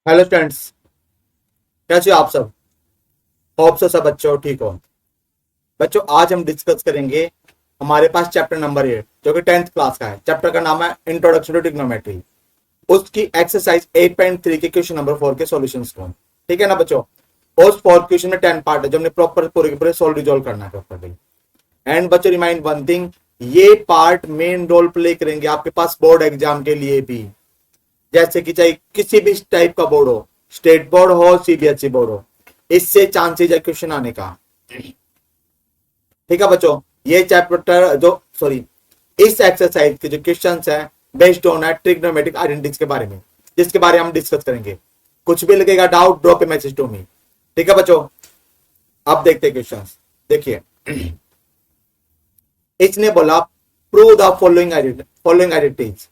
Hello students, कैसे हो आप सब। होप सो सब बच्चों ठीक हो। बच्चों आज हम डिस्कस करेंगे हमारे पास चैप्टर नंबर 8 जो कि 10th क्लास का है। चैप्टर का नाम है इंट्रोडक्शन टू ट्रिग्नोमेट्री। उसकी एक्सरसाइज 8.3 के क्वेश्चन नंबर 4 के सॉल्यूशंस को। ठीक है ना बच्चों। उस 4 क्वेश्चन में 10 पार्ट है जो हमने प्रॉपर पूरे के पूरे सोल्व रिजोल्व करना है प्रॉपरली। एंड बच्चों रिमाइंड वन थिंग, ये पार्ट मेन रोल प्ले करेंगे आपके पास बोर्ड एग्जाम के लिए भी। जैसे कि चाहे किसी भी टाइप का बोर्ड हो, स्टेट बोर्ड हो सीबीएसई बोर्ड हो, इससे चांसेज है क्वेश्चन आने का। ठीक है बच्चों, ये चैप्टर जो सॉरी इस एक्सरसाइज के जो क्वेश्चंस हैं बेस्ड ऑन है ट्रिग्नोमेट्रिक आइडेंटिटीज के बारे में, जिसके बारे में हम डिस्कस करेंगे। कुछ भी लगेगा doubt drop a message to me. ठीक है बच्चों, अब देखते हैं क्वेश्चंस। देखिए इसने बोला prove the following identities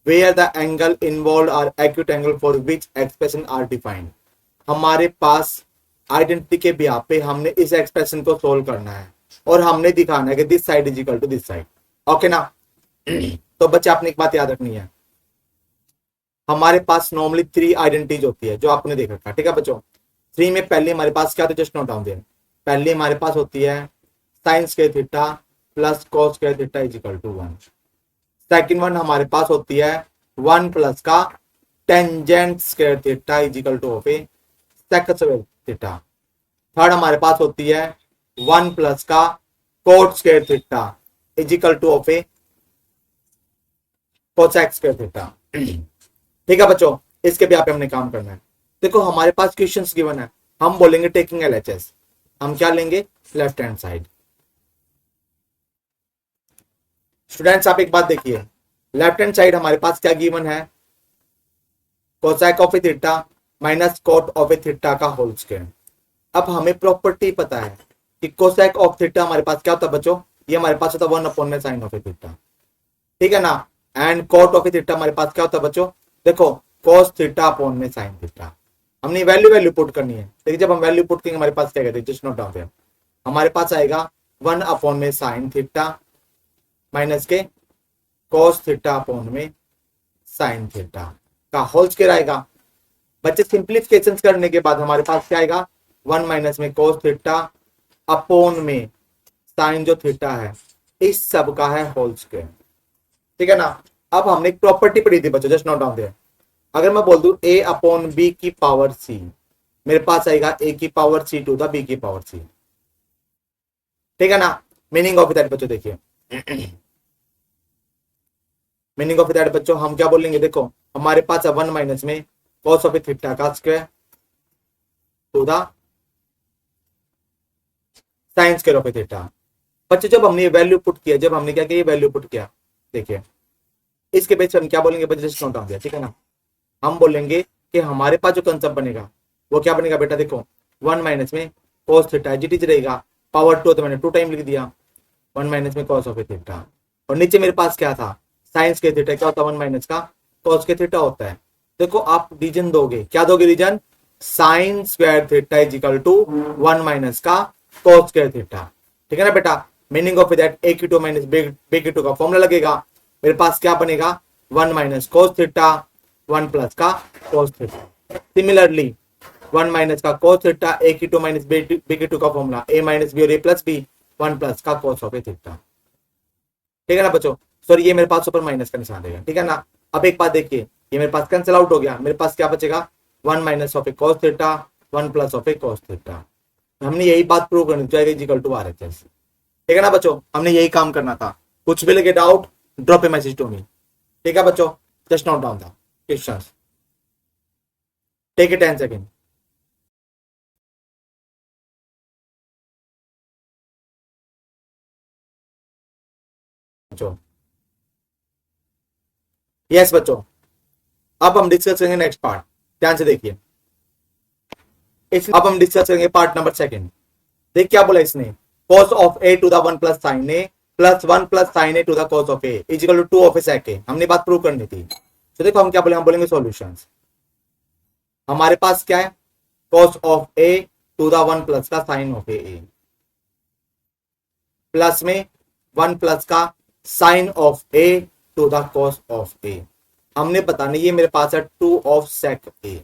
where the angle involved are acute angle for which expression are defined। हमारे पास आइडेंटिटी के बिहाफ पे हमने इस एक्सप्रेशन को सोल्व करना है और हमने दिखाना है कि this side is equal to this side. Okay ना। तो बच्चे आपने एक बात याद रखनी है, हमारे पास नॉर्मली 3 आइडेंटिटीज होती है जो आपने देख रखा है। ठीक है बच्चों, 3 में पहले हमारे पास क्या, तो जस्ट नोट डाउन देयर। पहले हमारे पास होती है sine square theta plus cos square theta is equal to 1। Second one हमारे पास होती है 1 प्लस का tangent square theta is equal to of a sec square theta. Third हमारे पास होती है 1 प्लस का cot square theta is equal to of a cosec square theta. ठीक है बच्चों, इसके भी आप हमने काम करना है। देखो हमारे पास क्वेश्चंस गिवन है, हम बोलेंगे टेकिंग एलएचएस। हम क्या लेंगे, लेफ्ट हैंड साइड। स्टूडेंट्स आप एक बात देखिए, लेफ्ट हैंड साइड हमारे पास क्या गिवन है, cosec of A theta minus cot of A theta का होल स्क्वायर। अब हमें प्रॉपर्टी पता है कि कोसेक ऑफ थीटा हमारे पास क्या होता है बच्चों, ये हमारे पास होता है 1 अपॉन में साइन ऑफ ए थीटा। ठीक है ना। And cot of A theta हमारे पास क्या होता है बच्चों, देखो कोस थीटा अपॉन में साइन थीटा। हमने वैल्यू पुट करनी है, लेकिन जब हम वैल्यू पुट करेंगे हमारे पास क्या कहते हैं, जस्ट नोट डाउन देयर। हमारे पास आएगा 1 अपॉन में साइन थीटा माइनस के कॉस थीटा अपॉन में साइन थीटा का होल स्क्वायर आएगा। बच्चे सिंप्लीफिकेशन करने के बाद हमारे पास क्या आएगा, 1 माइनस में कॉस थीटा अपॉन में साइन जो थीटा है, इस सब का है होल स्क्वायर। ठीक है ना। अब हमने एक प्रॉपर्टी पढ़ी थी बच्चों, जस्ट नोट डाउन देयर। अगर मैं बोल दूं a अपॉन बी की पावर c, मेरे पास आएगा a की power c to the b की पावर c। ठीक है ना। मीनिंग ऑफ दैट बच्चों देखिए, मीनिंग ऑफ दैट बच्चों हम क्या बोलेंगे, देखो हमारे पास है 1 माइनस में कॉस ऑफ थीटा का square to the sine square of theta. बच्चों जब हमने ये वैल्यू पुट किया, जब हमने क्या किया, ये वैल्यू पुट किया, देखिए इसके बेस पर हम क्या बोलेंगे बच्चे, जस्ट नोट डाउन दिया। ठीक है ना। हम बोलेंगे कि हमारे पास जो कंसेप्ट बनेगा वो क्या बनेगा बेटा, देखो 1 माइनस में कॉस थीटा जीटी रहेगा, पावर 2 तो मैंने 2 टाइम लिख दिया, 1 माइनस में कॉस ऑफ थीटा। और नीचे मेरे पास क्या था, साइंस के थीटा, क्या होता है 1 माइनस का कॉस के थीटा होता है। देखो आप रीजन दोगे, क्या दोगे reason, sine square theta is equal to 1 minus का कॉस स्क्वायर थीटा। ठीक है ना बेटा। मीनिंग ऑफ दैट ए की 2 माइनस बी की 2 का फॉर्मूला लगेगा। मेरे पास क्या बनेगा, 1 माइनस कॉस थीटा 1 प्लस का कॉस थीटा। सिमिलरली 1 माइनस का कॉस थीटा ए की 2 माइनस बी की 2 का फॉर्मूला ए माइनस बी और ए प्लस बी 1 प्लस का कॉस ऑफ ए थीटा। ठीक है ना बच्चों। सॉरी ये मेरे पास ऊपर माइनस का निशान रहेगा। ठीक है ना। अब एक बात देखिए, ये मेरे पास कैंसिल आउट हो गया, मेरे पास क्या बचेगा, 1 minus of A cos theta 1 plus of A cos theta. हमने यही बात प्रूव करनी चाहिए इक्वल टू आरएचएस। ठीक है ना बच्चों, हमने यही काम करना था। कुछ भी लगे doubt drop a message to me. ठीक है बच्चों, just note down the questions, take it 10 second. बच्चों यस बच्चों, अब हम डिस्कस करेंगे नेक्स्ट पार्ट, ध्यान से देखिए। अब हम डिस्कस करेंगे पार्ट नंबर 2। देख क्या बोला इसने, cos of a to the 1 plus sine A plus 1 plus sine A to the cos of a is equal to 2 of A sec a। हमने बात प्रूव करनी थी। तो देखो हम क्या बोले, हम बोलेंगे सॉल्यूशंस। हमारे पास क्या है, cos of a to the 1 plus का साइन ऑफ a प्लस में 1 प्लस का sine of a to the cos of a। हमने बताना ये मेरे पास है 2 ऑफ sec a।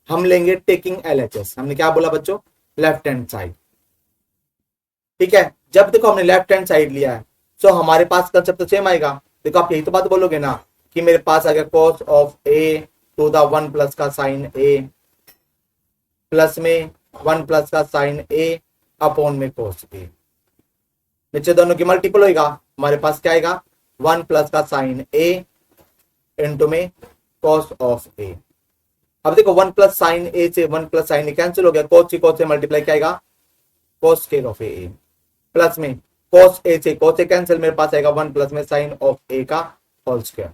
हम लेंगे टेकिंग LHS। हमने क्या बोला बच्चों, लेफ्ट हैंड साइड। ठीक है, जब देखो हमने लेफ्ट हैंड साइड लिया है तो हमारे पास कंसेप्ट तो सेम आएगा। देखो आप यही तो बात बोलोगे ना कि मेरे पास आ गया cos of a to the 1 plus का साइन a प्लस में 1 प्लस का साइन a अपॉन में cos a। नीचे दोनों की मल्टीपल होगा, हमारे पास क्या आएगा 1 प्लस का साइन a इंटू में cos ऑफ a। अब देखो 1 प्लस साइन a से 1 प्लस साइन a कैंसिल हो गया, cos से मल्टीप्लाई क्या आएगा cos square of a plus में cos a से cos a कैंसिल, मेरे पास आएगा 1 प्लस में साइन ऑफ a का होल स्क्वायर।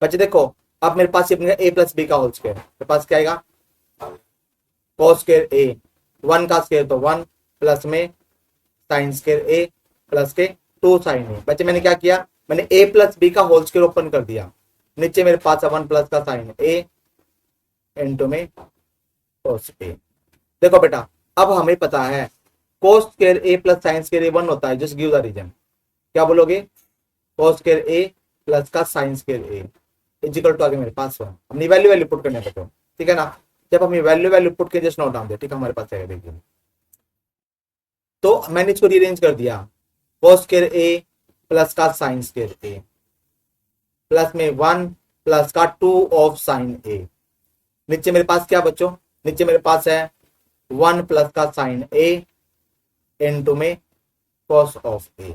बच्चे देखो अब मेरे पास ये a प्लस बी का होल स्क्वायर, मेरे पास क्या आएगा cos स्क्वायर a, 1 का स्क्वायर तो 1 प्लस में साइन स्क्वायर a प्लस के 2 साइन a। बच्चे मैंने क्या किया, मैंने a प्लस बी का होल स्क्वायर ओपन कर दिया, नीचे मेरे पास है 1 प्लस का साइन a इंटू में cos a। देखो बेटा अब हमें पता है cos square a plus sign square a 1 होता है, जस्ट गिव द रीजन। क्या बोलोगे, cos स्क्वायर a प्लस का sine square a equal to आगे मेरे पास 1। हमने वैल्यू वैल्यू पुट करने बच्चों, ठीक है ना। जब हम वैल्यू पुट के जस्ट नोट डाउन दे, ठीक है, हमारे पास आएगा देखिए। तो मैंने इसको रीअरेंज कर दिया, cos स्क्वायर a प्लस का साइन स्क्वायर a प्लस में 1 प्लस का 2 ऑफ साइन a। नीचे मेरे पास क्या बच्चों, नीचे मेरे पास है 1 प्लस का साइन a इंटू में cos ऑफ a।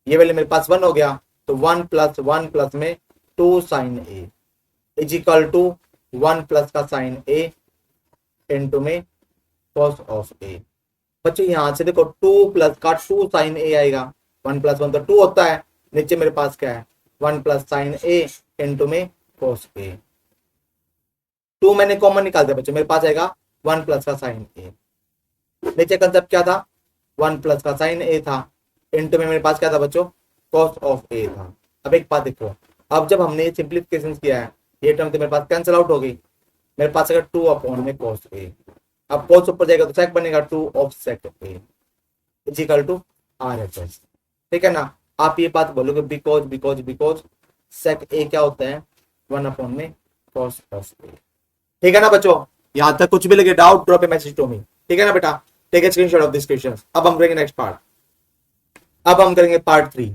ये वैल्यू मेरे पास 1 हो गया, तो 1 प्लस में 2 sine a is equal to 1 plus का साइन a इंटू में cos ऑफ a। बच्चों यहां से देखो 2 प्लस का 2 साइन a आएगा, 1 प्लस 1 तो 2 होता है, नीचे मेरे पास क्या है 1 प्लस साइन a इंटू में cos a। 2 मैंने कॉमन निकाल दिया बच्चों, मेरे पास आएगा 1 प्लस का साइन a। नीचे कंसेप्ट क्या था, 1 प्लस का साइन a था, इंटू में मेरे पास क्या था बच्चों cos ऑफ a था। अब एक बात देखो, अब जब हमने सिंप्लीफिकेशन किया है ये टर्म तो मेरे पास कैंसिल आउट हो गई, मेरे पास अगर 2 अपॉन में cos a। अब cos ऊपर जाएगा तो sec बनेगा 2 of sec a is equal to RHS। ठीक है ना, आप ये बात बोलोगे बिकॉज sec a क्या होता है 1 अपॉन में cos ऑफ a। ठीक है ना बच्चों, यहां तक कुछ भी लगे doubt drop a message to me. ठीक है ना बेटा, take a screenshot of this question. अब हम करेंगे नेक्स्ट पार्ट, अब हम करेंगे पार्ट 3।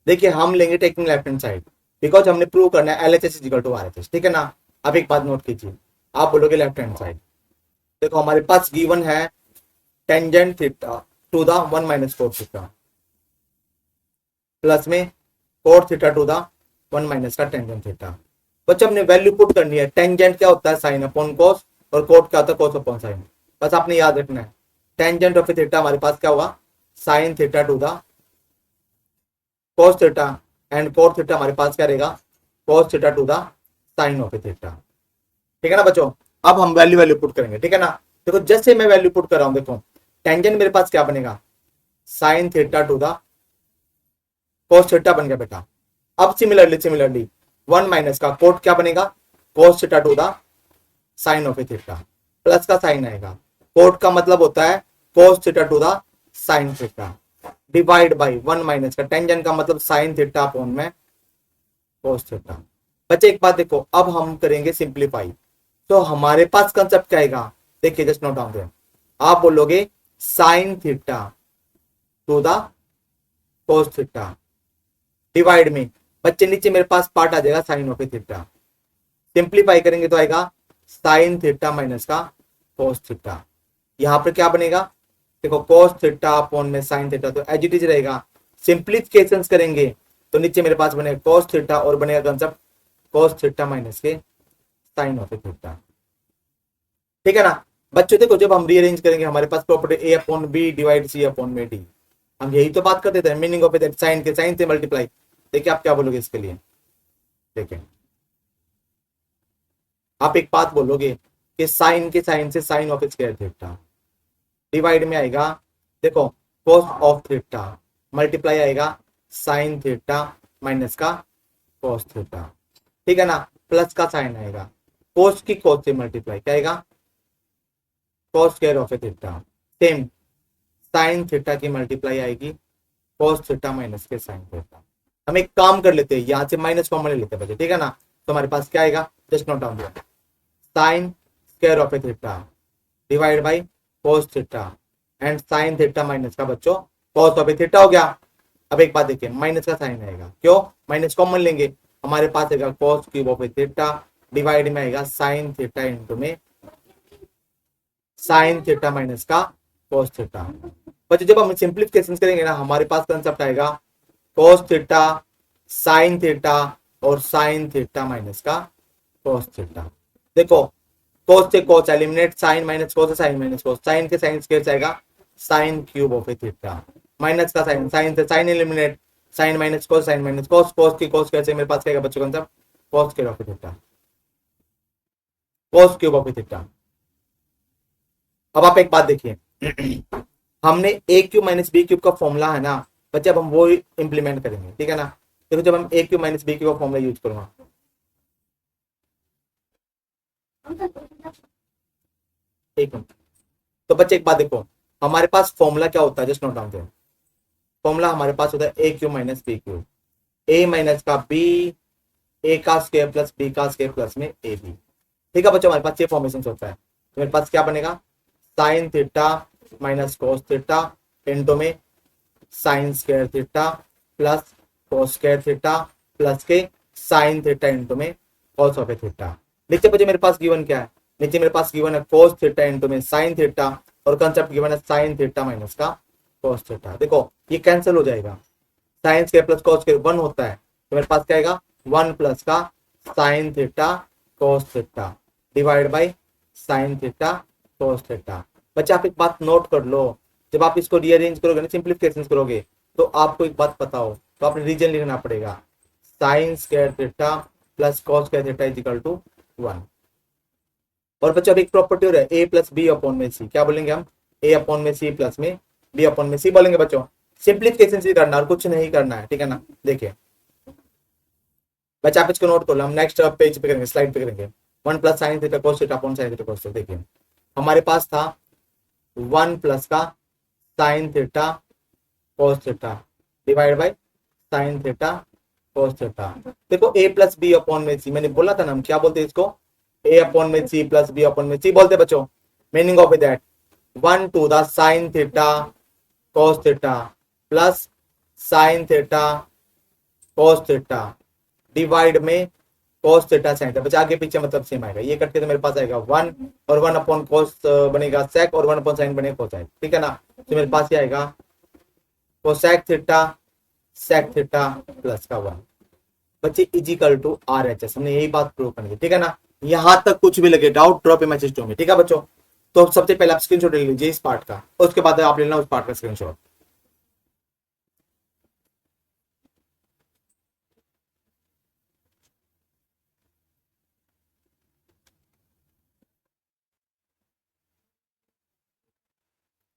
देखिए हम लेंगे taking left hand side, because हमने प्रूव करना है LHS is equal to RHS। ठीक है ना, अब एक बात नोट कीजिए, आप बोलोगे लेफ्ट हैंड साइड। देखो हमारे पास गिवन है tangent theta to the 1 minus cot theta plus में cot theta to the 1 minus का टेंजेंट थीटा। बच्चों हमने वैल्यू पुट करनी है, टेंजेंट क्या होता है साइन अपॉन कोस और कोट क्या होता है कोस अपॉन साइन। बस आपने याद रखना है टेंजेंट ऑफ थीटा हमारे पास क्या होगा sine theta to the cos theta and cot theta हमारे पास क्या रहेगा cos theta to the sine of theta. ठीक है ना बच्चों, अब हम वैल्यू पुट करेंगे। ठीक है ना, देखो जैसे मैं वैल्यू पुट कर रहा हूं, देखो टेंजेंट मेरे पास क्या बनेगा sine theta to the cos theta बन गया बेटा। अब सिमिलरली 1 माइनस का कोट क्या बनेगा cos theta to the sine of theta plus का साइन आएगा, कोट का मतलब होता है cos theta to the sine theta divide by 1 minus का टेंजेंट का मतलब साइन थीटा अपॉन में कोस थीटा। बच्चे एक बात देखो, अब हम करेंगे सिंप्लीफाई, तो हमारे पास कंसेप्ट क्या आएगा, देखिए जस्ट नोट डाउन देयर। आप बोलोगे sine theta to the cos theta divide में, बच्चे नीचे मेरे पास पार्ट आ जाएगा साइन ऑफ थीटा, सिंप्लीफाई करेंगे तो आएगा साइन थीटा माइनस का कोस थीटा। यहां पर क्या बनेगा देखो कोस थीटा अपॉन में साइन थीटा, तो एज इट इज रहेगा। सिंप्लीफिकेशंस करेंगे तो नीचे मेरे पास बनेगा कोस थीटा और बनेगा कंसेप्ट कोस थीटा माइनस के साइन ऑफ थीटा। ठीक है ना बच्चों, देखो जब हम रीअरेंज करेंगे हमारे पास प्रॉपर्टी ए अपॉन बी डिवाइड सी अपॉन में डी, हम यही तो बात करते थे मीनिंग ऑफ दैट साइन के साइन से मल्टीप्लाई। देखिए आप क्या बोलोगे इसके लिए, देखिए आप एक बात बोलोगे कि साइन के साइन से sine of square theta divide में आएगा देखो कोस ऑफ थीटा मल्टीप्लाई आएगा साइन थीटा माइनस का कोस थीटा। ठीक है ना, प्लस का साइन आएगा कोस की कोस से मल्टीप्लाई क्या आएगा cos square of theta, same sine theta की मल्टीप्लाई आएगी कोस थीटा माइनस के साइन थीटा। हम एक काम कर लेते हैं, यहां से माइनस कॉमन ले लेते हैं बच्चे। ठीक है ना, तो हमारे पास क्या आएगा जस्ट नोट डाउन दिया sign square of A theta divide by cos theta and sign theta minus का बच्चों cos ऑफ ए थीटा हो गया। अब एक बात देखिए, माइनस का साइन आएगा, क्यों? माइनस कॉमन लेंगे, हमारे पास आएगा cos cube of A theta divide में आएगा साइन थीटा इंटू में साइन थीटा माइनस का cos थीटा। बच्चों जब हम सिंप्लीफिकेशन करेंगे ना, हमारे पास कंसेप्ट आएगा cos थीटा साइन थीटा और साइन थीटा माइनस का cos थीटा। देखो cos से cos eliminate, sine minus cos से साइन माइनस cos, साइन के साइन स्क्वायर से आएगा sine cube of A theta, minus का साइन, साइन से sign eliminate, sine minus cos sine minus cos, cos की cos कैसे मेरे पास क्या बच्चों concept cos cube of A theta, cos cube of A theta. अब आप एक बात देखिए हमने a cube minus b cube का फॉर्मूला है ना बच्चे, अब हम वो इंप्लीमेंट करेंगे, ठीक है ना। देखो जब हम ए क्यूब माइनस बी क्यूब का फॉर्मूला यूज करूंगा, एक मिनट, तो बच्चे एक बात देखो, हमारे पास फॉर्मूला क्या होता है, जस्ट नोट डाउन करें। फॉर्मूला हमारे पास होता है ए क्यूब माइनस बी क्यूब, ए माइनस का बी, ए का स्क्वायर प्लस बी का स्क्वायर प्लस में ए बी, ठीक है बच्चों। हमारे पास ये फॉर्मेशन होता है, तो मेरे पास क्या बनेगा sine theta minus cos theta into में sine square theta plus cos square theta plus के साइन थीटा इंटू में cos ऑफ ए थीटा। नीचे बच्चे मेरे पास गिवन क्या है, नीचे मेरे पास गिवन है cos थीटा इंटू में साइन थीटा और कंसेप्ट गिवन है साइन थीटा माइनस का cos थीटा। देखो ये कैंसिल हो जाएगा, sine square plus cos square 1 होता है, तो मेरे पास क्या आएगा 1 प्लस का sign theta cos theta divide by sine theta cos theta. बच्चे आप एक बात नोट कर लो, जब आप इसको रीअरेंज करोगे ना, सिंप्लीफिकेशन करोगे, तो आपको एक बात पता हो तो आपने रीजन लिखना पड़ेगा, sine square theta plus cos square theta is equal to 1। और बच्चों अब एक प्रॉपर्टी हो रहा है ए प्लस बी अपॉन में सी, क्या बोलेंगे हम ए अपॉन में सी प्लस में बी अपॉन में सी बोलेंगे बच्चों। सिंप्लीफिकेशन से करना और कुछ नहीं करना है, ठीक है ना। देखिए बच्चे आप इसको नोट कर लो, हम नेक्स्ट पेज पे करेंगे, स्लाइड पे करेंगे। 1 plus sine theta cos theta upon sine theta cos theta. देखिए हमारे पास था 1 प्लस का sign theta cos theta divide by sine theta cos theta. देखो a प्लस बी अपॉन में सी, मैंने बोला था ना हम क्या बोलते हैं इसको, a अपॉन में सी प्लस बी अपॉन में सी बोलते बच्चों। Meaning of that 1 to the sine theta cos theta plus sine theta cos theta divide में cos थीटा साइन थीटा। बच्चा आगे पीछे मतलब सेम आएगा, ये करके तो मेरे पास आएगा 1 और 1 अपॉन cos बनेगा sec और 1 अपॉन साइन बनेगा cosine, ठीक है ना। तो मेरे पास ये आएगा cosec theta sec theta plus का 1 बच्चे इजिकल टू RHS। हमने यही बात प्रूव करनी है, ठीक है ना। यहां तक कुछ भी लगे doubt drop in my system में, ठीक है बच्चों। तो सबसे पहले आप स्क्रीनशॉट ले लीजिए इस पार्ट का, उसके बाद आप ले लेना उस पार्ट का स्क्रीनशॉट।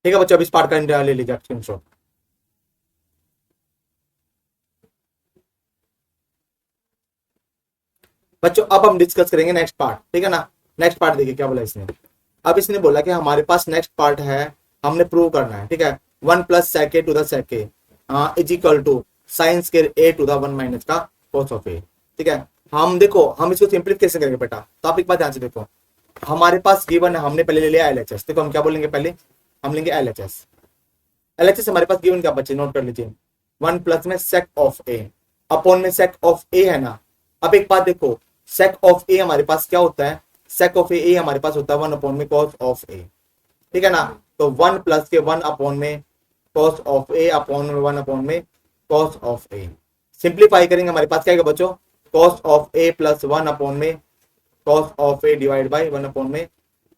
ठीक है बच्चों, अब इस पार्ट का ले लीजिए स्क्रीनशॉट। बच्चों अब हम डिस्कस करेंगे नेक्स्ट पार्ट, ठीक है ना। नेक्स्ट पार्ट देखिए क्या बोला इसने। अब इसने बोला कि हमारे पास नेक्स्ट पार्ट है, हमने प्रूव करना है, ठीक है। 1 plus sec a to the sec a is equal to sine square a to the 1 minus का cos ऑफ a, ठीक है। हम देखो हम इसको सिंप्लीफिकेशन करेंगे बेटा, तो आप एक बात ध्यान से देखो, हमारे पास गिवन है, हमने पहले ले लिया LHS। देखो हम क्या बोलेंगे, पहले हम लेंगे LHS। LHS हमारे पास गिवन क्या बच्चे नोट कर लीजिए, 1 प्लस में sec ऑफ a अपॉन में sec ऑफ a है ना। अब एक बात देखो sec ऑफ a हमारे पास क्या होता है, sec ऑफ a हमारे पास होता है 1 अपॉन में cos ऑफ a, ठीक है ना। तो 1 प्लस के 1 अपॉन में cos ऑफ a अपॉन में 1 अपॉन में cos ऑफ a। सिंप्लीफाई करेंगे हमारे पास क्या आएगा बच्चों, cos of a plus 1 upon में cos of a divide by 1 upon में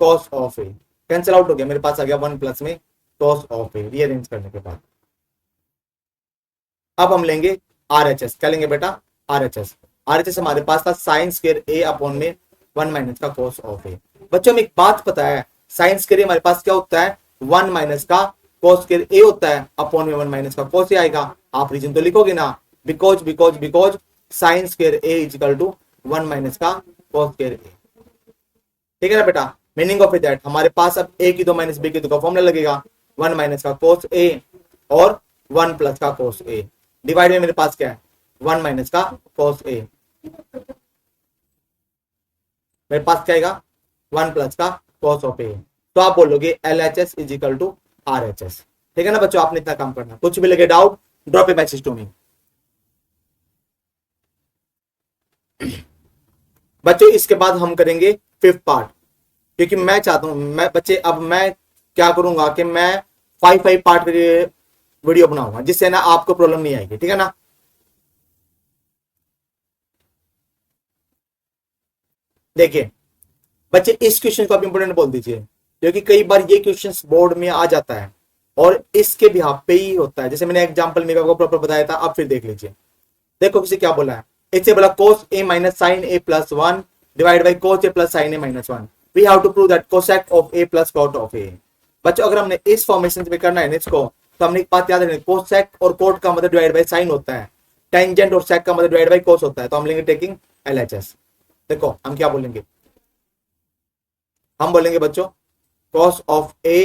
cos of a। Cancel out हो गया, मेरे पास आ गया 1 प्लस में cos ऑफ a रीअरेंज करने के बाद। अब हम लेंगे RHS, क्या लेंगे बेटा RHS। RHS हमारे पास था साइन स्क्वायर a अपॉन में 1 माइनस का cos ऑफ a। बच्चों में एक बात पता है, साइन स्क्वायर हमारे पास क्या होता है 1 माइनस का cos स्क्वायर a होता है अपॉन में 1 माइनस का cos a आएगा। आप रीजन तो लिखोगे ना, because sine square a is equal to 1 minus का cos स्क्वायर a, ठीक है ना बेटा। मीनिंग ऑफ दैट हमारे पास अब a की 2 माइनस b की 2 का फॉर्मूला लगेगा, 1 माइनस का cos a और 1 प्लस का cos a डिवाइड में मेरे पास क्या है 1 माइनस का cos a। मेरे पास क्या आएगा 1 प्लस का कॉस ऑफ ए। तो आप बोलोगे LHS is equal to RHS। ठीक है ना बच्चों, आपने इतना काम करना। कुछ भी लगे doubt drop a message to me. बच्चों इसके बाद हम करेंगे 5th पार्ट, क्योंकि मैं चाहता हूं मैं बच्चे अब मैं क्या करूंगा कि मैं 5 पार्ट के वीडियो बनाऊंगा, जिससे ना आपको प्रॉब्लम नहीं आएगी। ठीक है ना। देखिए बच्चे इस क्वेश्चन को आप इंपोर्टेंट बोल दीजिए, क्योंकि कई बार ये क्वेश्चन बोर्ड में आ जाता है और इसके भी पे ही होता है। जैसे मैंने एग्जांपल में आपको प्रॉपर बताया था, आप फिर देख लीजिए। देखो किसी क्या बोला है, इससे बोला cos a minus sine a plus 1 divide by cos a plus sine a minus 1। We have to prove that cosec of a plus cot of a। बच्चों अगर हमने इस फॉर्मेशन में करना है ना इसको, तो हमने एक बात याद रखनी, cosec और cot का मतलब डिवाइड बाई साइन होता है, टेंजेंट और sec का मतलब डिवाइड बाई cos होता है। तो हम लेंगे टेकिंग LHS। देखो हम क्या बोलेंगे, हम बोलेंगे बच्चों cos of a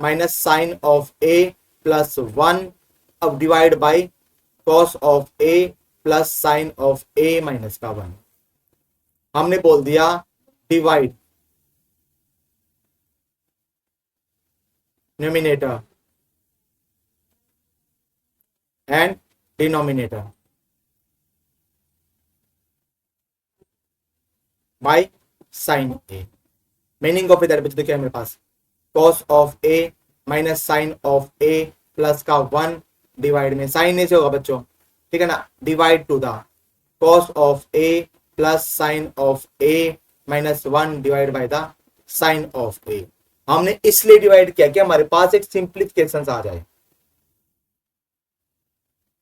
minus sine of a plus 1 अब divide by cos of a plus sine of a minus का 1। हमने बोल दिया divide numerator and denominator by sine a. Meaning of इधर बच्चों क्या है मेरे पास, cos of a minus sine of a plus का 1 डिवाइड में साइन ए से होगा बच्चों। ठीक है ना, divide to the cos of a plus sine of a minus 1 divide by the sine of a। हमने इसलिए डिवाइड किया कि हमारे पास एक सिंप्लीफिकेशन आ जाए।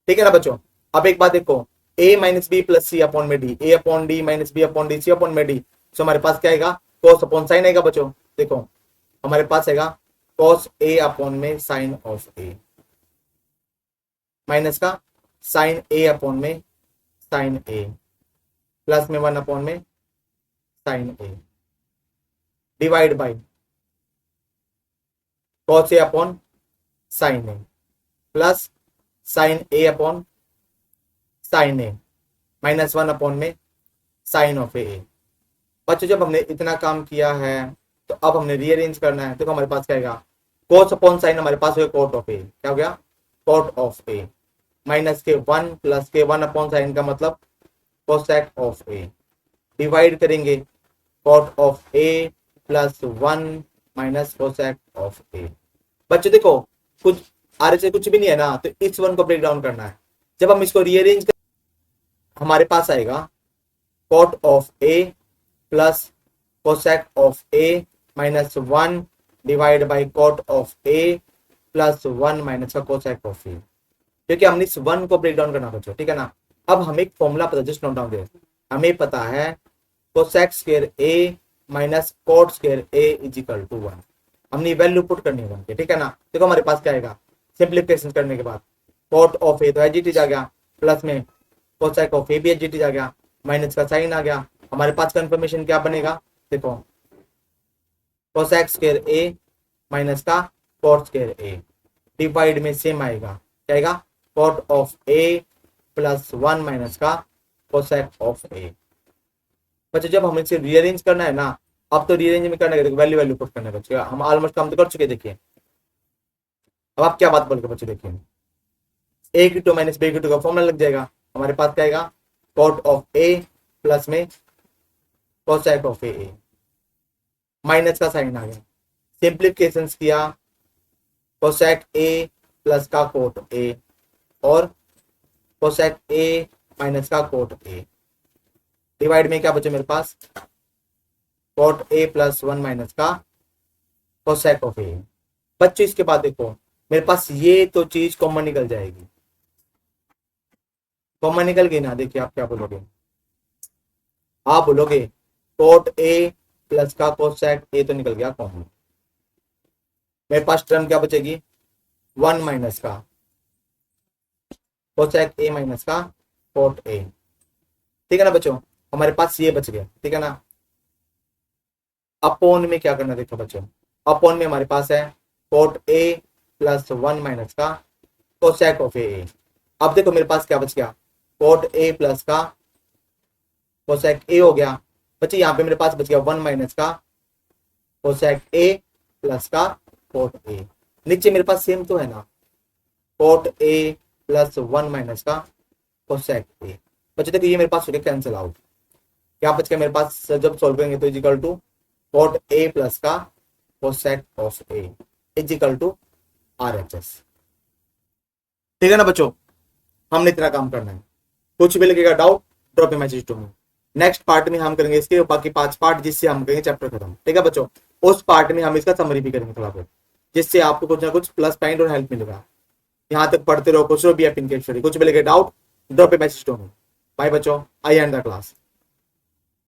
ठीक है ना बच्चों। अब एक बात देखो, a minus B plus C upon में D, a upon D minus B upon D C upon में डी। तो हमारे पास क्या आएगा, cos अपॉन साइन आएगा बच्चों। देखो हमारे पास आएगा cos a अपॉन में साइन ऑफ a माइनस का साइन a अपॉन में साइन a प्लस में 1 अपॉन में sine a divide by cos a upon sine a plus sine a upon sine a minus 1 upon में sine of a। बच्चों जब हमने इतना काम किया है तो अब हमने रीअरेंज करना है। तो हमारे पास क्या आएगा, cos अपॉन साइन हमारे पास हो गया cot ऑफ a। क्या हो गया, cot ऑफ a माइनस के 1 प्लस के 1 अपॉन साइन का मतलब cosec ऑफ a डिवाइड करेंगे cot of a plus 1 minus cosec of a। बच्चों देखो कुछ आर से कुछ भी नहीं है ना, तो इस वन को ब्रेक डाउन करना है। जब हम इसको रीअरेंज कर हमारे पास आएगा cot of a plus cosec of a minus 1 divide by cot of a plus 1 minus का cosec ऑफ a। क्योंकि हमने इस वन को ब्रेक डाउन करना बच्चों। ठीक है ना। अब हमें एक फॉर्मूला पता, जस्ट नोट डाउन दे, हमें पता है cosec square a minus cot square a is equal to 1। हमने वैल्यू पुट करनी है 1 के। ठीक है ना। देखो हमारे पास क्या आएगा, सिंप्लीफिकेशन करने के बाद cot ऑफ a तो एज इट इज आ गया, प्लस में cosec ऑफ a भी एज इट इज आ गया, माइनस का साइन आ गया। हमारे पास कंफर्मेशन क्या बनेगा, देखो cosec स्क्वायर a माइनस का cot स्क्वायर a डिवाइड में सेम आएगा, क्या आएगा, cot of a plus 1 minus का cosec ऑफ a। बच्चों जब हमें इसे रीअरेंज करना है ना, अब तो रीअरेंज में करना है, वैल्यू वैल्यू पुट करना है बच्चों। हम ऑलमोस्ट काम तो कर चुके, देखिए अब आप क्या बात बोल के बच्चों देखिए, a की 2 माइनस b की 2 का फॉर्मूला लग जाएगा। हमारे पास क्या आएगा, cot ऑफ a प्लस में cosec ऑफ a माइनस का साइन आ गया, सिंप्लीफिकेशन किया cosec a प्लस का cot a और cosec a माइनस का cot a डिवाइड में क्या बचे मेरे पास, cot a प्लस 1 माइनस का cosec ऑफ a। बच्चों इसके बाद देखो मेरे पास ये तो चीज कॉमन निकल जाएगी, कॉमन निकल गई ना। देखिए आप क्या बोलोगे, आप बोलोगे cot a प्लस का cosec a तो निकल गया कॉमन। मेरे पास टर्म क्या बचेगी, 1 माइनस का cosec a माइनस का cot a। ठीक है ना बच्चों, हमारे पास ये बच गया। ठीक है ना। अपॉन में क्या करना, देखो बच्चों अपॉन में हमारे पास है cot a प्लस 1 माइनस का cosec ऑफ a। अब देखो मेरे पास क्या बच गया, cot a प्लस का cosec a हो गया। बच्चे यहाँ पे मेरे पास बच गया 1 माइनस का कोसेक ए प्लस का कॉट ए। नीचे मेरे पास सेम तो है ना, कॉट ए प्लस 1 माइनस का कोसेक ए। बच्चों देखो ये मेरे पास हो गया कैंसिल आउट। क्या बच गया मेरे पास जब सॉल्व करेंगे तो equal to cot A plus का cosec of A equal to RHS। ठीक है ना बच्चों, हमने इतना काम करना है। कुछ भी लगेगा doubt drop a message to me. Next part में हम करेंगे इसके बाकी 5 पार्ट, जिससे हम करेंगे चैप्टर खत्म। ठीक है बच्चों, उस पार्ट में हम इसका समरी भी करेंगे थोड़ा बहुत, जिससे आपको कुछ ना कुछ प्लस पॉइंट और हेल्प मिलेगा। यहाँ तक पढ़ते रहो, कुछ भी आप इनके कुछ भी लगे doubt drop a message to me. Bye बच्चों, आई एंड द क्लास।